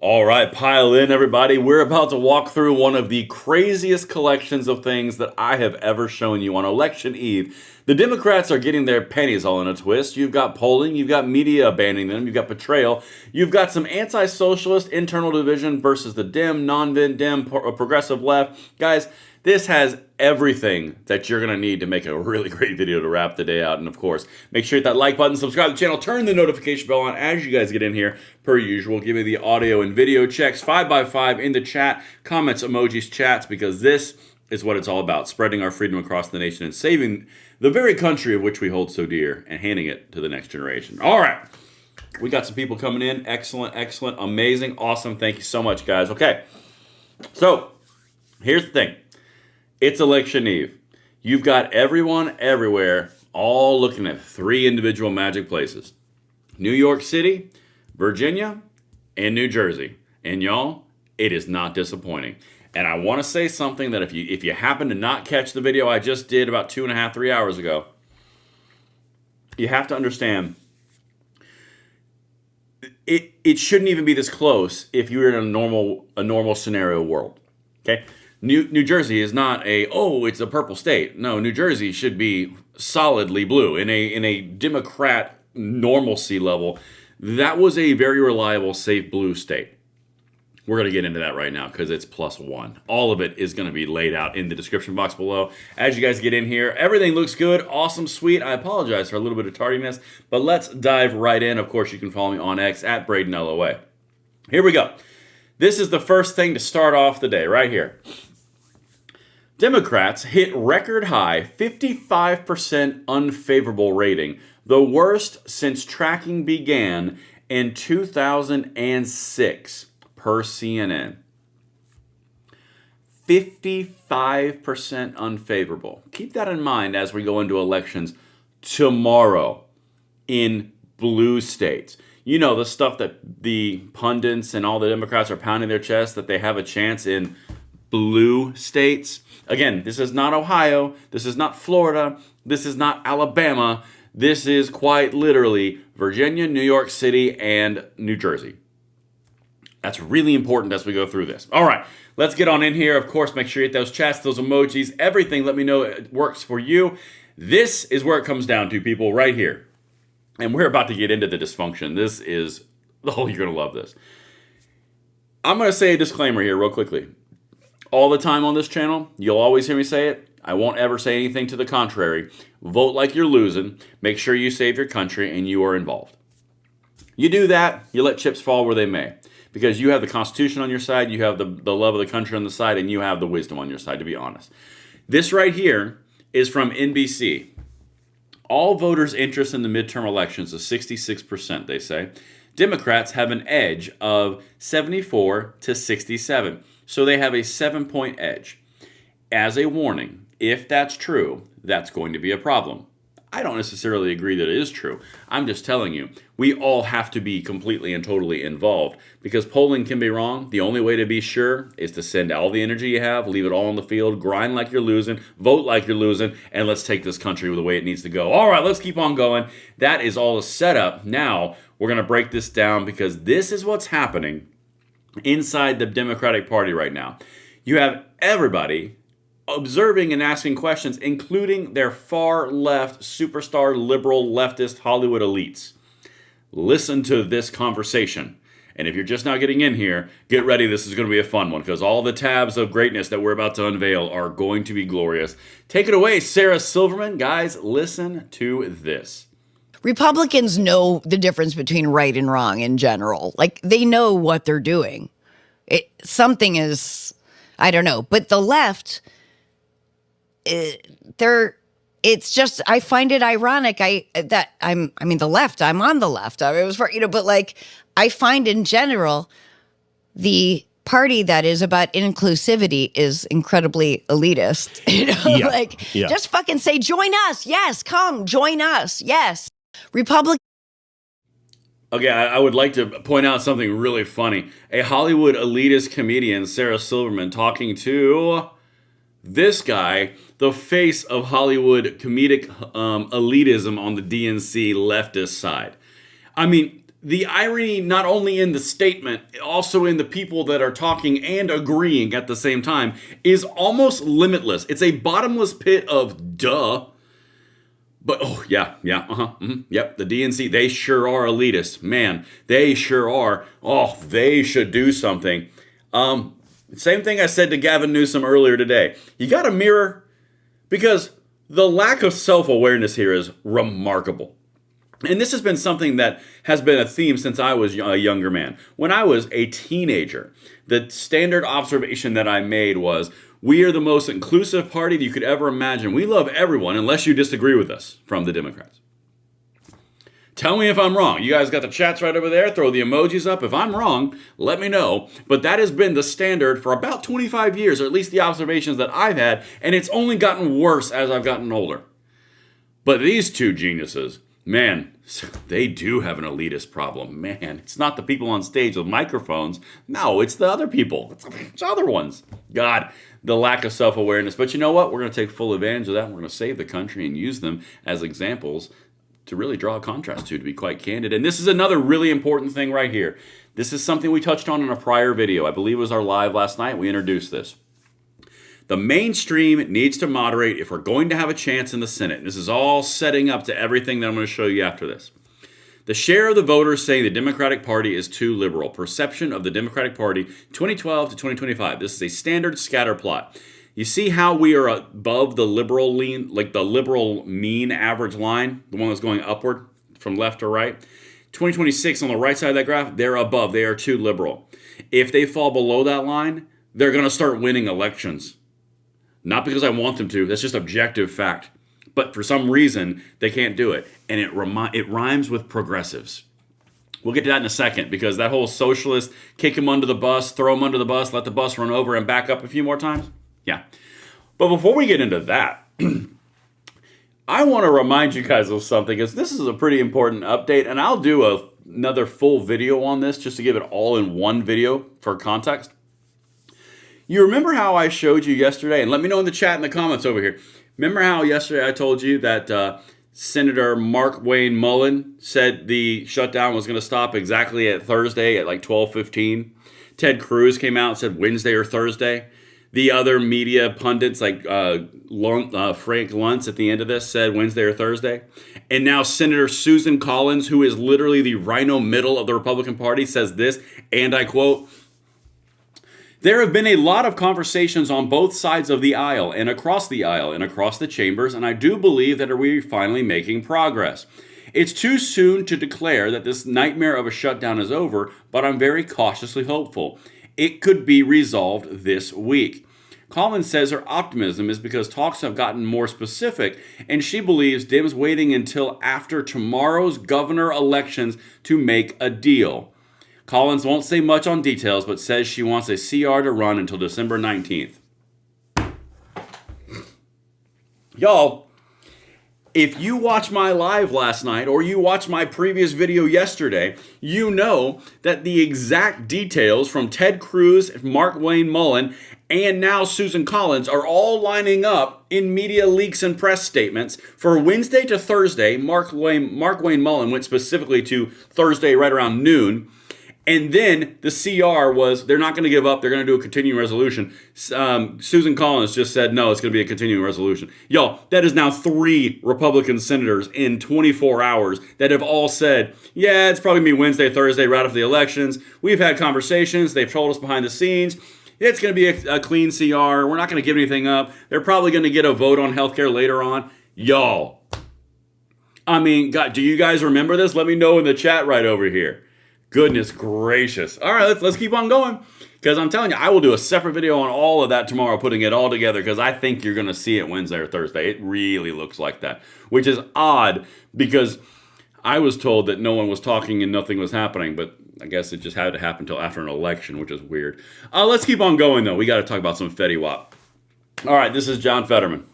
All right, pile in, everybody. We're about to walk through one of the craziest collections of things that I have ever shown you on election eve. The Democrats are getting their pennies all in a twist. You've got polling, you've got media abandoning them, you've got betrayal, you've got some anti-socialist internal division versus the non-Dem, progressive left. Guys, this has everything that you're going to need to make a really great video to wrap the day out. And of course, make sure you hit that like button, subscribe to the channel, turn the notification bell on as you guys get in here. Per usual, give me the audio and video checks 5x5 in the chat, comments, emojis, chats, because this is what it's all about. Spreading our freedom across the nation and saving the very country of which we hold so dear and handing it to the next generation. All right. We got some people coming in. Excellent, excellent, amazing, awesome. Thank you so much, guys. Okay. So here's the thing. It's election eve. You've got everyone everywhere all looking at three individual magic places. New York City, Virginia, and New Jersey. And y'all, it is not disappointing. And I want to say something that if you happen to not catch the video I just did about 2.5, 3 hours ago, you have to understand it shouldn't even be this close if you're in a normal scenario world. Okay? New Jersey is not it's a purple state. No, New Jersey should be solidly blue. In a Democrat normalcy level, that was a very reliable, safe blue state. We're going to get into that right now because it's +1. All of it is going to be laid out in the description box below. As you guys get in here, everything looks good, awesome, sweet. I apologize for a little bit of tardiness, but let's dive right in. Of course, you can follow me on X at Braden LOA. Here we go. This is the first thing to start off the day right here. Democrats hit record high 55% unfavorable rating, the worst since tracking began in 2006 per CNN. 55% unfavorable. Keep that in mind as we go into elections tomorrow in blue states. You know, the stuff that the pundits and all the Democrats are pounding their chest that they have a chance in blue states. Again, this is not Ohio. This is not Florida. This is not Alabama. This is quite literally Virginia, New York City, and New Jersey. That's really important as we go through this. All right, let's get on in here. Of course, make sure you hit those chats, those emojis, everything. Let me know it works for you. This is where it comes down to, people, right here. And we're about to get into the dysfunction. This is, you're going to love this. I'm going to say a disclaimer here real quickly. All the time on this channel, you'll always hear me say it. I won't ever say anything to the contrary. Vote like you're losing. Make sure you save your country and you are involved. You do that, you let chips fall where they may. Because you have the Constitution on your side, you have the love of the country on the side, and you have the wisdom on your side, to be honest. This right here is from NBC. All voters' interest in the midterm elections is 66%, they say. Democrats have an edge of 74 to 67. So they have a 7-point edge. As a warning, if that's true, that's going to be a problem. I don't necessarily agree that it is true. I'm just telling you, we all have to be completely and totally involved because polling can be wrong. The only way to be sure is to send all the energy you have, leave it all on the field, grind like you're losing, vote like you're losing, and let's take this country the way it needs to go. All right, let's keep on going. That is all a setup. Now, we're going to break this down because this is what's happening inside the Democratic Party right now. You have everybody observing and asking questions, including their far left, superstar, liberal, leftist Hollywood elites. Listen to this conversation. And if you're just now getting in here, get ready. This is going to be a fun one because all the tabs of greatness that we're about to unveil are going to be glorious. Take it away, Sarah Silverman. Guys, listen to this. Republicans know the difference between right and wrong in general. Like, they know what they're doing. Something is, I don't know. But the left, it's just, I find it ironic. The left, I'm on the left. I was for, but like, I find in general, the party that is about inclusivity is incredibly elitist. Just fucking say, join us. Yes, come, join us. Yes. Republican. Okay, I would like to point out something really funny. A Hollywood elitist comedian, Sarah Silverman, talking to this guy, the face of Hollywood comedic elitism on the DNC leftist side. I mean, the irony not only in the statement, also in the people that are talking and agreeing at the same time, is almost limitless. It's a bottomless pit of duh. But, oh, yeah, yep, the DNC, they sure are elitists. Man, they sure are. Oh, they should do something. Same thing I said to Gavin Newsom earlier today. You got to mirror, because the lack of self-awareness here is remarkable. And this has been something that has been a theme since I was a younger man. When I was a teenager, the standard observation that I made was, we are the most inclusive party that you could ever imagine. We love everyone unless you disagree with us, from the Democrats. Tell me if I'm wrong. You guys got the chats right over there. Throw the emojis up. If I'm wrong, let me know. But that has been the standard for about 25 years, or at least the observations that I've had, and it's only gotten worse as I've gotten older. But these two geniuses, man, they do have an elitist problem. Man, it's not the people on stage with microphones. No, it's the other people. It's other ones. God, the lack of self-awareness. But you know what? We're going to take full advantage of that. We're going to save the country and use them as examples to really draw a contrast to be quite candid. And this is another really important thing right here. This is something we touched on in a prior video. I believe it was our live last night. We introduced this. The mainstream needs to moderate if we're going to have a chance in the Senate. This is all setting up to everything that I'm going to show you after this. The share of the voters saying the Democratic Party is too liberal. Perception of the Democratic Party 2012 to 2025. This is a standard scatter plot. You see how we are above the liberal lean, like the liberal mean average line, the one that's going upward from left to right. 2026 on the right side of that graph, they're above. They are too liberal. If they fall below that line, they're going to start winning elections. Not because I want them to. That's just objective fact. But for some reason, they can't do it. And it rhymes with progressives. We'll get to that in a second, because that whole socialist, kick him under the bus, throw him under the bus, let the bus run over and back up a few more times. Yeah. But before we get into that, I want to remind you guys of something, because this is a pretty important update, and I'll do another full video on this just to give it all in one video for context. You remember how I showed you yesterday, and let me know in the chat and the comments over here. Remember how yesterday I told you that Senator Mark Wayne Mullen said the shutdown was going to stop exactly at Thursday at like 12:15? Ted Cruz came out and said Wednesday or Thursday. The other media pundits like Frank Luntz at the end of this said Wednesday or Thursday. And now Senator Susan Collins, who is literally the rhino middle of the Republican Party, says this, and I quote, "There have been a lot of conversations on both sides of the aisle and across the chambers, and I do believe that we're finally making progress. It's too soon to declare that this nightmare of a shutdown is over, but I'm very cautiously hopeful. It could be resolved this week." Collins says her optimism is because talks have gotten more specific, and she believes Dems waiting until after tomorrow's governor elections to make a deal. Collins won't say much on details, but says she wants a CR to run until December 19th. Y'all, if you watched my live last night or you watched my previous video yesterday, you know that the exact details from Ted Cruz, Mark Wayne Mullen, and now Susan Collins are all lining up in media leaks and press statements. For Wednesday to Thursday, Mark Wayne Mullen went specifically to Thursday right around noon. And then the CR was, they're not going to give up. They're going to do a continuing resolution. Susan Collins just said, no, it's going to be a continuing resolution. Y'all, that is now 3 Republican senators in 24 hours that have all said, yeah, it's probably going to be Wednesday, Thursday, right after the elections. We've had conversations. They've told us behind the scenes. It's going to be a clean CR. We're not going to give anything up. They're probably going to get a vote on healthcare later on. Y'all, I mean, God, do you guys remember this? Let me know in the chat right over here. Goodness gracious. All right, let's keep on going, because I'm telling you, I will do a separate video on all of that tomorrow, putting it all together, because I think you're going to see it Wednesday or Thursday. It really looks like that, which is odd, because I was told that no one was talking and nothing was happening, but I guess it just had to happen until after an election, which is weird. Let's keep on going, though. We got to talk about some Fetty Wap. All right, this is John Fetterman.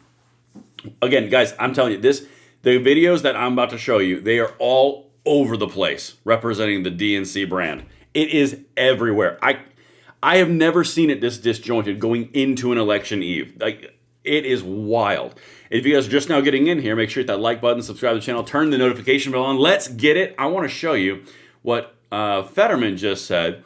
Again, guys, I'm telling you, the videos that I'm about to show you, they are all over the place representing the DNC brand. It is everywhere. I have never seen it this disjointed going into an election eve. Like, it is wild. If you guys are just now getting in here, make sure you hit that like button, subscribe to the channel, turn the notification bell on. Let's get it. I want to show you what Fetterman just said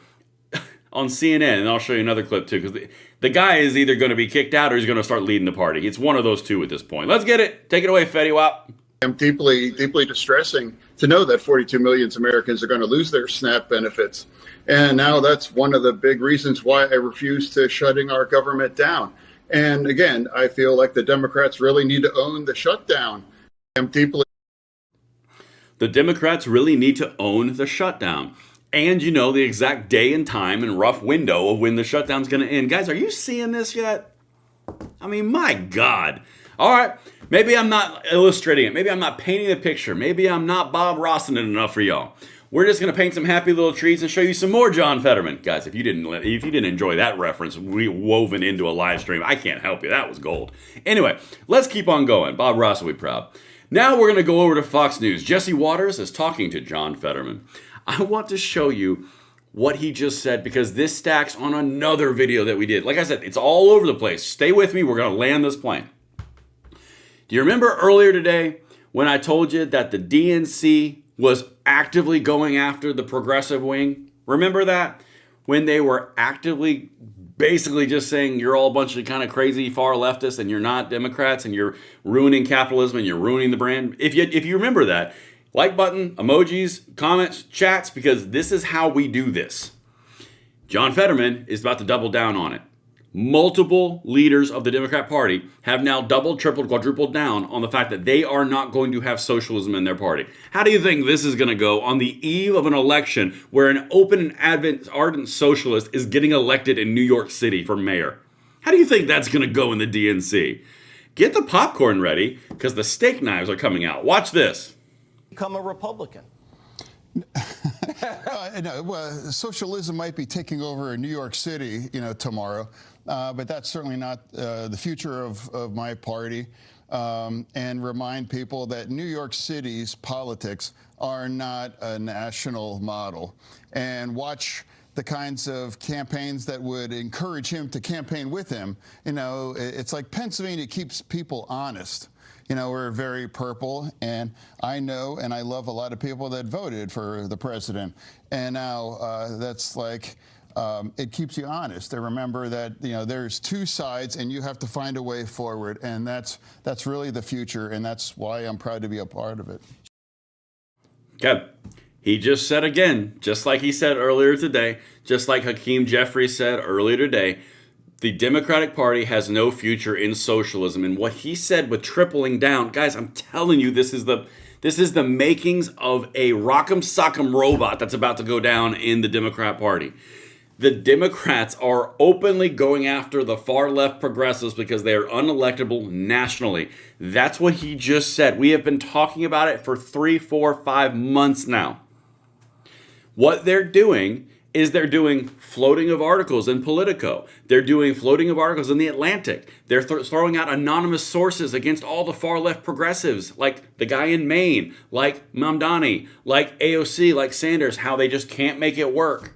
on CNN, and I'll show you another clip too, because the guy is either going to be kicked out or he's going to start leading the party. It's one of those two at this point. Let's get it. Take it away, Fetty Wap. Deeply, deeply distressing to know that 42 million Americans are going to lose their SNAP benefits. And now that's one of the big reasons why I refuse to shutting our government down. And again, I feel like the Democrats really need to own the shutdown. The Democrats really need to own the shutdown. And you know the exact day and time and rough window of when the shutdown's going to end. Guys, are you seeing this yet? I mean, my God. All right, maybe I'm not illustrating it. Maybe I'm not painting the picture. Maybe I'm not Bob Rossing it enough for y'all. We're just going to paint some happy little trees and show you some more John Fetterman. Guys, if you didn't enjoy that reference woven into a live stream, I can't help you. That was gold. Anyway, let's keep on going. Bob Ross will be proud. Now we're going to go over to Fox News. Jesse Waters is talking to John Fetterman. I want to show you what he just said because this stacks on another video that we did. Like I said, it's all over the place. Stay with me. We're going to land this plane. Do you remember earlier today when I told you that the DNC was actively going after the progressive wing? Remember that? When they were actively basically just saying you're all a bunch of kind of crazy far leftists and you're not Democrats and you're ruining capitalism and you're ruining the brand. If you remember that, like button, emojis, comments, chats, because this is how we do this. John Fetterman is about to double down on it. Multiple leaders of the Democrat Party have now doubled, tripled, quadrupled down on the fact that they are not going to have socialism in their party. How do you think this is going to go on the eve of an election where an open and ardent socialist is getting elected in New York City for mayor? How do you think that's going to go in the DNC? Get the popcorn ready because the steak knives are coming out. Watch this. Become a Republican. No, well, socialism might be taking over in New York City, tomorrow, but that's certainly not the future of my party. And remind people that New York City's politics are not a national model. And watch the kinds of campaigns that would encourage him to campaign with him. It's like Pennsylvania keeps people honest. We're very purple, and I know and I love a lot of people that voted for the president. And now that's like, it keeps you honest. And remember that, there's two sides, and you have to find a way forward. And that's really the future, and that's why I'm proud to be a part of it. Okay. He just said again, just like he said earlier today, just like Hakeem Jeffries said earlier today, the Democratic Party has no future in socialism. And what he said with tripling down, guys, I'm telling you, this is the makings of a rock'em sock'em robot that's about to go down in the Democrat Party. The Democrats are openly going after the far left progressives because they are unelectable nationally. That's what he just said. We have been talking about it for 3, 4, 5 months now. What they're doing is they're doing floating of articles in Politico. They're doing floating of articles in The Atlantic. They're throwing out anonymous sources against all the far left progressives, like the guy in Maine, like Mamdani, like AOC, like Sanders, how they just can't make it work.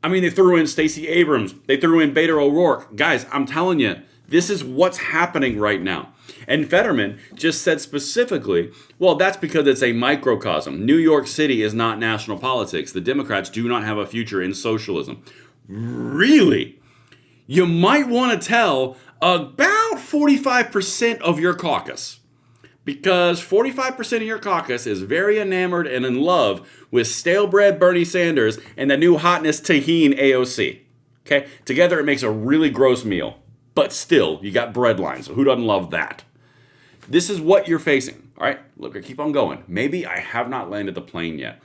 I mean, they threw in Stacey Abrams. They threw in Beto O'Rourke. Guys, I'm telling you, this is what's happening right now. And Fetterman just said specifically, well, that's because it's a microcosm. New York City is not national politics. The Democrats do not have a future in socialism. Really? You might want to tell about 45% of your caucus. Because 45% of your caucus is very enamored and in love with stale bread Bernie Sanders and the new hotness Tahini AOC. Okay? Together it makes a really gross meal. But still, you got bread lines, so who doesn't love that? This is what you're facing, all right? Look, I keep on going. Maybe I have not landed the plane yet.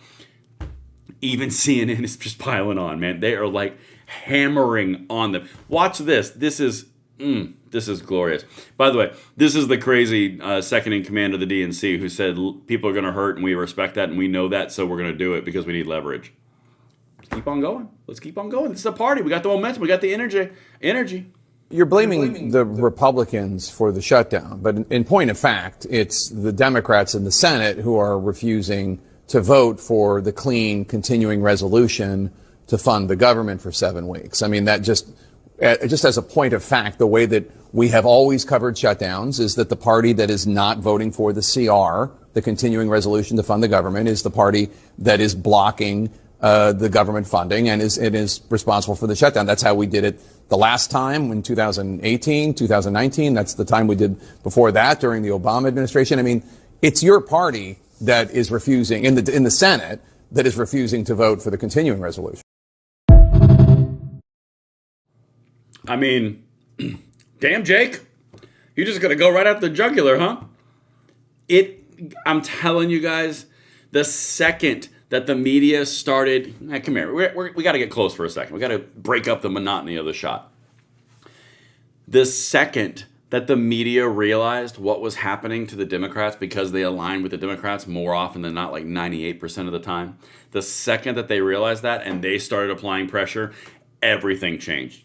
Even CNN is just piling on, man. They are like hammering on them. Watch this. This is glorious. By the way, this is the crazy second in command of the DNC who said people are going to hurt, and we respect that, and we know that, so we're going to do it because we need leverage. Let's keep on going. Let's keep on going. This is a party. We got the momentum. We got the energy. You're blaming the Republicans for the shutdown, but in point of fact, it's the Democrats in the Senate who are refusing to vote for the clean continuing resolution to fund the government for 7 weeks. I mean, that just as a point of fact, the way that we have always covered shutdowns is that the party that is not voting for the CR, the continuing resolution to fund the government is the party that is blocking the government funding and is responsible for the shutdown. That's how we did it the last time in 2018, 2019. That's the time we did before that during the Obama administration. I mean, it's your party that is refusing in the Senate that is refusing to vote for the continuing resolution. I mean, damn, Jake, you're just gonna go right after the jugular, huh? I'm telling you guys, the second that the media started, hey, come here, we got to get close for a second. We got to break up the monotony of the shot. The second that the media realized what was happening to the Democrats because they aligned with the Democrats more often than not, like 98% of the time, the second that they realized that and they started applying pressure, everything changed.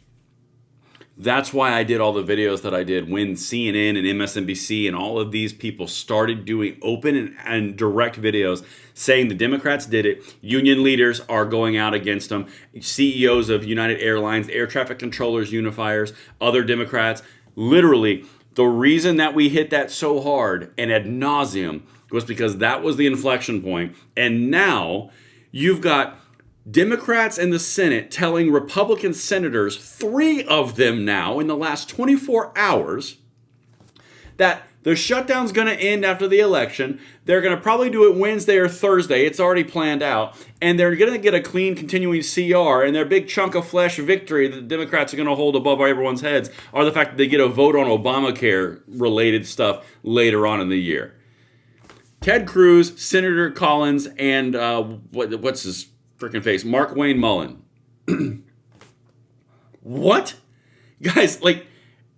That's why I did all the videos that I did when CNN and MSNBC and all of these people started doing open and direct videos saying the Democrats did it. Union leaders are going out against them. CEOs of United Airlines, air traffic controllers, unifiers, other Democrats. Literally, the reason that we hit that so hard and ad nauseum was because that was the inflection point. And now you've got Democrats in the Senate telling Republican senators, 3 of them now in the last 24 hours, that the shutdown's going to end after the election. They're going to probably do it Wednesday or Thursday. It's already planned out. And they're going to get a clean continuing CR. And their big chunk of flesh victory that the Democrats are going to hold above everyone's heads are the fact that they get a vote on Obamacare-related stuff later on in the year. Ted Cruz, Senator Collins, and what's his freaking face? Mark Wayne Mullen. What? Guys, like,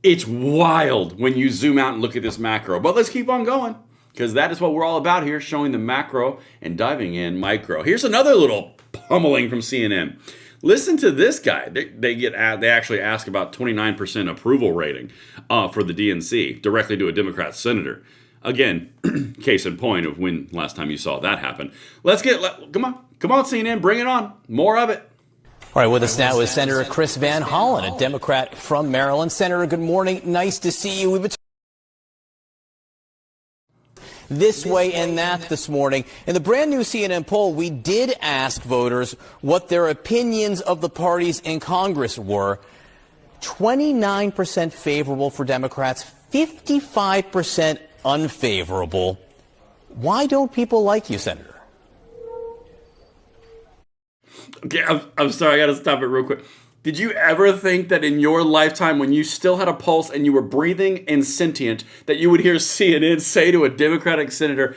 it's wild when you zoom out and look at this macro. But let's keep on going, because that is what we're all about here, showing the macro and diving in micro. Here's another little pummeling from CNN. Listen to this guy. They actually ask about 29% approval rating for the DNC directly to a Democrat senator. Again, case in point of when last time you saw that happen. Come on, CNN, bring it on. More of it. All right, with us now is Senator Chris Van Hollen, a Democrat from Maryland. Senator, good morning. Nice to see you. We've been this way and that this morning. In the brand new CNN poll, we did ask voters what their opinions of the parties in Congress were. 29% favorable for Democrats, 55% unfavorable. Why don't people like you, Senator? Okay, I'm sorry, I got to stop it real quick. Did you ever think that in your lifetime, when you still had a pulse and you were breathing and sentient, that you would hear CNN say to a Democratic senator,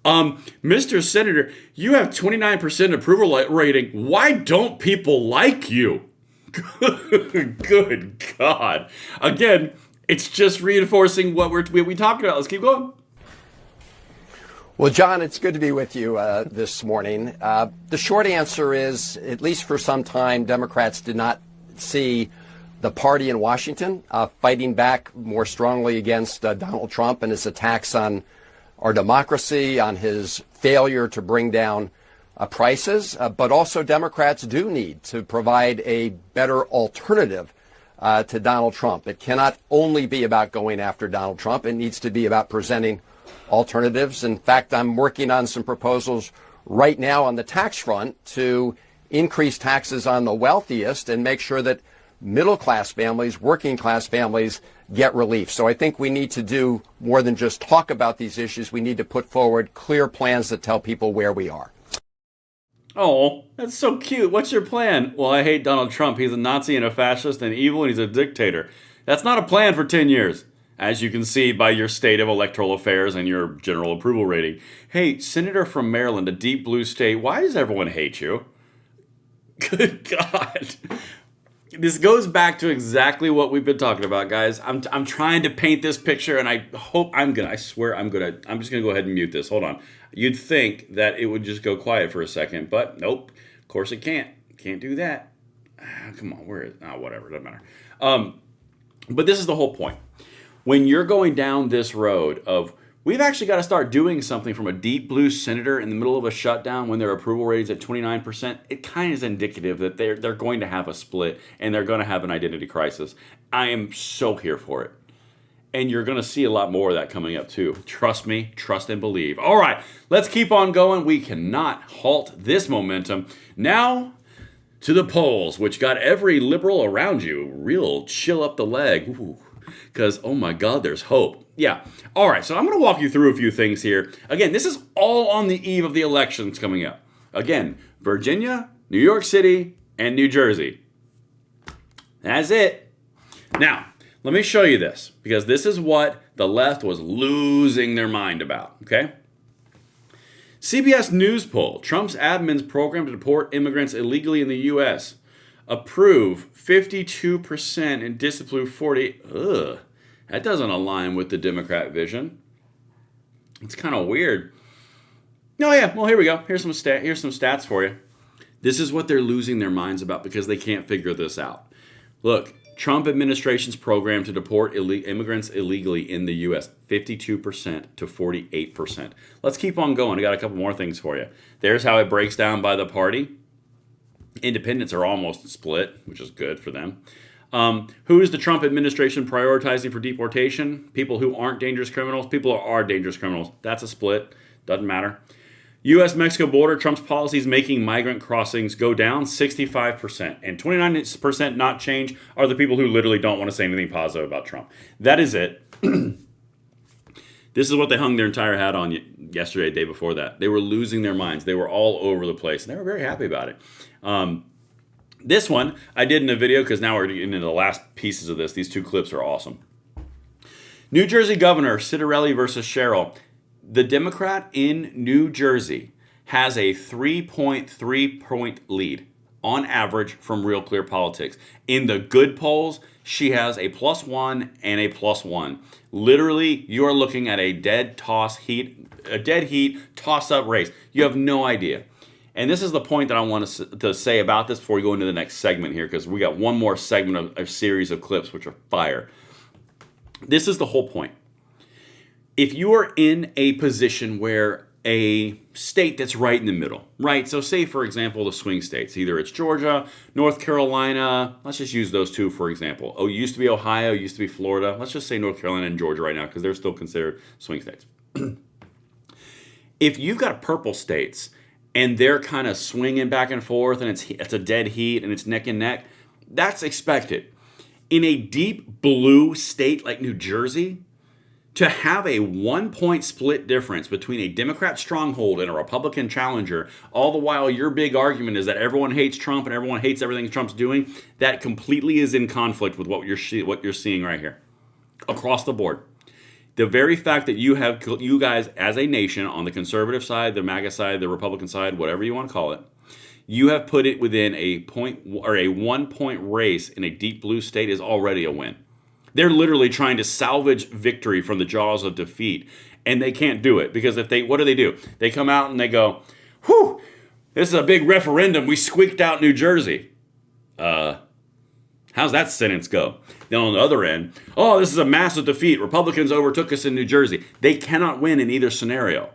Mr. Senator, you have 29% approval rating. Why don't people like you? Good God. Again, it's just reinforcing what we talked about. Let's keep going. Well, John, it's good to be with you this morning. The short answer is, at least for some time, Democrats did not see the party in Washington fighting back more strongly against Donald Trump and his attacks on our democracy, on his failure to bring down prices. But also Democrats do need to provide a better alternative to Donald Trump. It cannot only be about going after Donald Trump. It needs to be about presenting alternatives. In fact, I'm working on some proposals right now on the tax front to increase taxes on the wealthiest and make sure that middle-class families, working-class families get relief. So I think we need to do more than just talk about these issues. We need to put forward clear plans that tell people where we are. Oh, that's so cute. What's your plan? Well, I hate Donald Trump. He's a Nazi and a fascist and evil, and he's a dictator. That's not a plan for 10 years. As you can see by your state of electoral affairs and your general approval rating. Hey, Senator from Maryland, a deep blue state, why does everyone hate you? Good God. This goes back to exactly what we've been talking about, guys. I'm trying to paint this picture, and I hope I'm just gonna go ahead and mute this. Hold on. You'd think that it would just go quiet for a second, but nope. Of course it can't. Can't do that. Come on, where is whatever, doesn't matter. But this is the whole point. When you're going down this road of, we've actually got to start doing something from a deep blue senator in the middle of a shutdown when their approval rating's at 29%, it kind of is indicative that they're going to have a split and they're going to have an identity crisis. I am so here for it. And you're going to see a lot more of that coming up too. Trust me, trust and believe. All right, let's keep on going. We cannot halt this momentum. Now to the polls, which got every liberal around you real chill up the leg. Because, oh my God, there's hope. Yeah. All right, so I'm going to walk you through a few things here. Again, this is all on the eve of the elections coming up. Again, Virginia, New York City, and New Jersey. That's it. Now, let me show you this, because this is what the left was losing their mind about, okay? CBS News poll, Trump's admin's program to deport immigrants illegally in the U.S. Approve 52% and disapprove 40%. Ugh, that doesn't align with the Democrat vision. It's kind of weird. Oh yeah, well here we go. Here's some stats for you. This is what they're losing their minds about because they can't figure this out. Look. Trump administration's program to deport immigrants illegally in the U.S., 52% to 48%. Let's keep on going. I got a couple more things for you. There's how it breaks down by the party. Independents are almost split, which is good for them. Who is the Trump administration prioritizing for deportation? People who aren't dangerous criminals. People who are dangerous criminals. That's a split. Doesn't matter. U.S.-Mexico border, Trump's policies making migrant crossings go down 65%. And 29% not change are the people who literally don't want to say anything positive about Trump. That is it. This is what they hung their entire hat on yesterday, the day before that. They were losing their minds. They were all over the place. And they were very happy about it. This one I did in a video because now we're getting into the last pieces of this. These two clips are awesome. New Jersey Governor Citarelli versus Sherrill. The Democrat in New Jersey has a 3.3 point lead on average from Real Clear Politics. In the good polls, she has a +1 and a +1. Literally, you are looking at a dead heat toss-up race. You have no idea. And this is the point that I want to say about this before we go into the next segment here, because we got one more segment of a series of clips which are fire. This is the whole point. If you are in a position where a state that's right in the middle, right? So say, for example, the swing states. Either it's Georgia, North Carolina. Let's just use those two, for example. Oh, it used to be Ohio, it used to be Florida. Let's just say North Carolina and Georgia right now because they're still considered swing states. If you've got purple states and they're kind of swinging back and forth and it's a dead heat and it's neck and neck, that's expected. In a deep blue state like New Jersey, to have a 1 point split difference between a Democrat stronghold and a Republican challenger, all the while your big argument is that everyone hates Trump and everyone hates everything Trump's doing, that completely is in conflict with what you're seeing right here across the board. The very fact that you guys as a nation on the conservative side, the MAGA side, the Republican side, whatever you want to call it, you have put it within a 1 point race in a deep blue state is already a win. They're literally trying to salvage victory from the jaws of defeat, and they can't do it because what do? They come out and they go, "Whew, this is a big referendum. We squeaked out New Jersey." How's that sentence go? Then on the other end, "Oh, this is a massive defeat. Republicans overtook us in New Jersey." They cannot win in either scenario.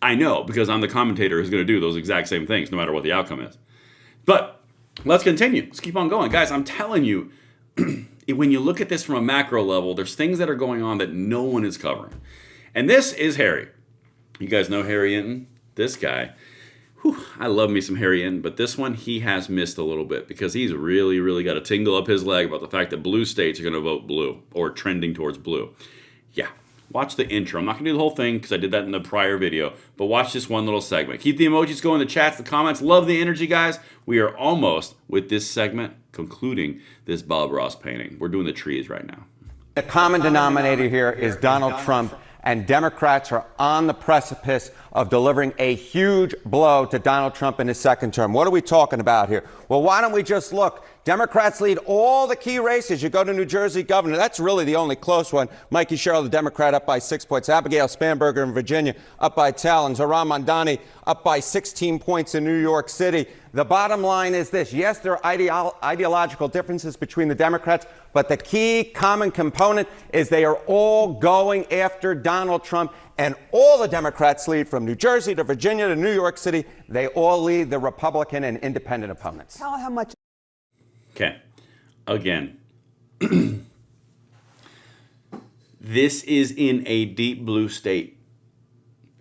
I know because I'm the commentator who's going to do those exact same things no matter what the outcome is. But let's continue. Let's keep on going. Guys, I'm telling you, when you look at this from a macro level, there's things that are going on that no one is covering. And this is Harry. You guys know Harry Hinton? This guy. Whew, I love me some Harry Hinton, but this one he has missed a little bit because he's really, really got a tingle up his leg about the fact that blue states are going to vote blue or trending towards blue. Yeah, watch the intro. I'm not going to do the whole thing because I did that in the prior video, but watch this one little segment. Keep the emojis going, the chats, the comments. Love the energy, guys. We are almost, with this segment, concluding this Bob Ross painting. We're doing the trees right now. The common denominator here is Donald Trump, and Democrats are on the precipice of delivering a huge blow to Donald Trump in his second term. What are we talking about here? Well, why don't we just look? Democrats lead all the key races. You go to New Jersey governor. That's really the only close one. Mikey Sherrill, the Democrat, up by 6 points. Abigail Spanberger in Virginia, up by 10. Zohran Mamdani, up by 16 points in New York City. The bottom line is this. Yes, there are ideological differences between the Democrats, but the key common component is they are all going after Donald Trump. And all the Democrats lead from New Jersey to Virginia to New York City. They all lead the Republican and independent opponents. Tell how much. Okay. Again. This is in a deep blue state.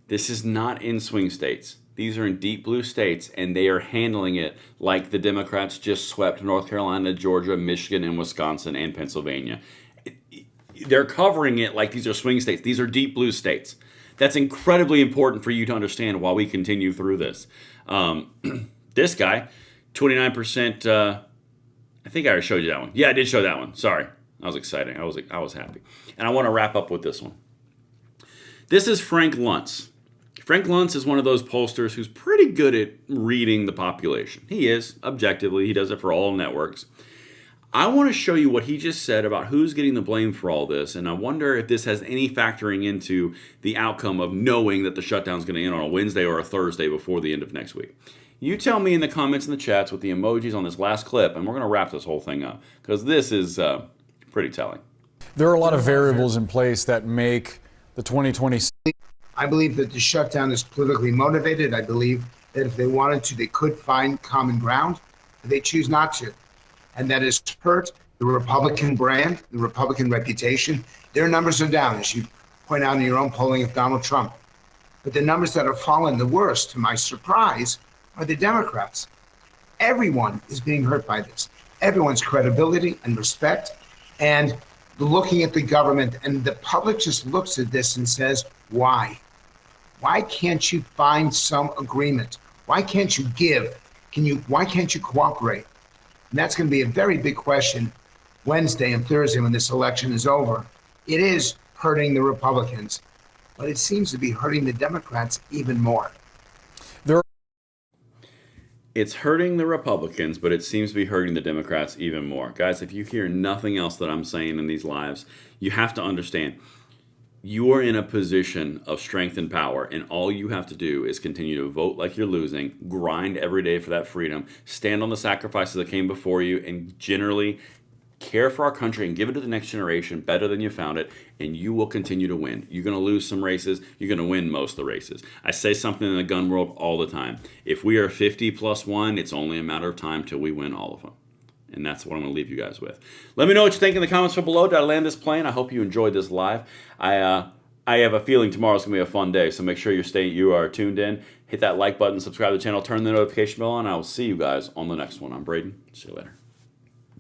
This is not in swing states. These are in deep blue states, and they are handling it like the Democrats just swept North Carolina, Georgia, Michigan, and Wisconsin, and Pennsylvania. They're covering it like these are swing states. These are deep blue states. That's incredibly important for you to understand while we continue through this. This guy, 29%. I think I already showed you that one. Yeah, I did show that one. Sorry. I was excited. I was happy. And I want to wrap up with this one. This is Frank Luntz. Frank Luntz is one of those pollsters who's pretty good at reading the population. He is, objectively. He does it for all networks. I want to show you what he just said about who's getting the blame for all this, and I wonder if this has any factoring into the outcome of knowing that the shutdown is going to end on a Wednesday or a Thursday before the end of next week. You tell me in the comments and the chats with the emojis on this last clip, and we're going to wrap this whole thing up, because this is pretty telling. There are a lot of variables in place that make the 2020... I believe that the shutdown is politically motivated. I believe that if they wanted to, they could find common ground, but they choose not to. And that has hurt the Republican brand, the Republican reputation. Their numbers are down, as you point out in your own polling of Donald Trump. But the numbers that have fallen the worst, to my surprise, are the Democrats. Everyone is being hurt by this. Everyone's credibility and respect, and looking at the government, and the public just looks at this and says, why? Why can't you find some agreement? Why can't you give? Why can't you cooperate? And that's going to be a very big question Wednesday and Thursday when this election is over. It is hurting the Republicans, but it seems to be hurting the Democrats even more. It's hurting the Republicans, but it seems to be hurting the Democrats even more. Guys, if you hear nothing else that I'm saying in these lives, you have to understand you are in a position of strength and power, and all you have to do is continue to vote like you're losing, grind every day for that freedom, stand on the sacrifices that came before you, and generally care for our country and give it to the next generation better than you found it, and you will continue to win. You're going to lose some races. You're going to win most of the races. I say something in the gun world all the time. If we are 50+1, it's only a matter of time till we win all of them. And that's what I'm going to leave you guys with. Let me know what you think in the comments below. Did I land this plane? I hope you enjoyed this live. I have a feeling tomorrow's going to be a fun day, so make sure you are tuned in. Hit that like button, subscribe to the channel, turn the notification bell on. I will see you guys on the next one. I'm Braden. See you later.